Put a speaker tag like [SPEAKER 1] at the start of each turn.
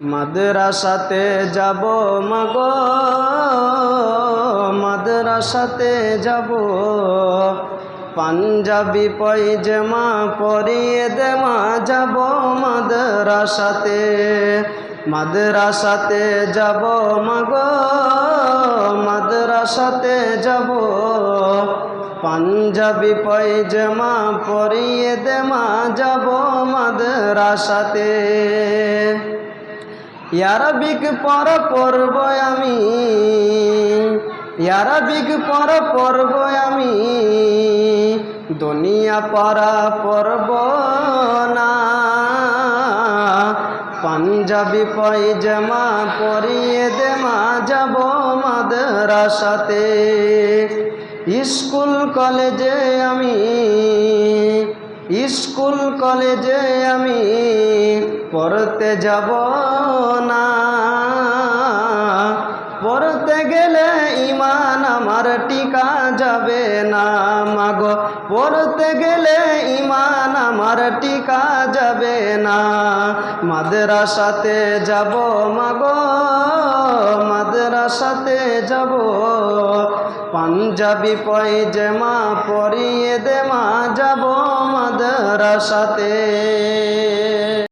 [SPEAKER 1] মাদ্রাসাতে যাব মাগো, মাদ্রাসাতে যাব, পাঞ্জাবি পায়জামা পরিয়ে দেওয়া যাব মাদ্রাসাতে। মাদ্রাসাতে যাব মাগো, মাদ্রাসাতে যাব, পাঞ্জাবি পায়জামা পরিয়ে দেওয়া যাব মাদ্রাসাতে। আরবিক পড়ব আমি, আরবিক পড়ব আমি, দুনিয়া পড়ব না। পাঞ্জাবি পায়জামা পরিয়ে দেওয়া যাব মাদ্রাসাতে। স্কুল কলেজে আমি, স্কুল কলেজে আমি পড়তে যাব না। পড়তে গেলে ঈমান আমার টিকা যাবে না মাগো, পড়তে গেলে ঈমান আমার টিকা যাবে না। মাদ্রাসাতে যাব মাগো, মাদ্রাসাতে যাব, পাঞ্জাবি পায়জামা পরিয়ে দেওয়া যাব মাদ্রাসাতে।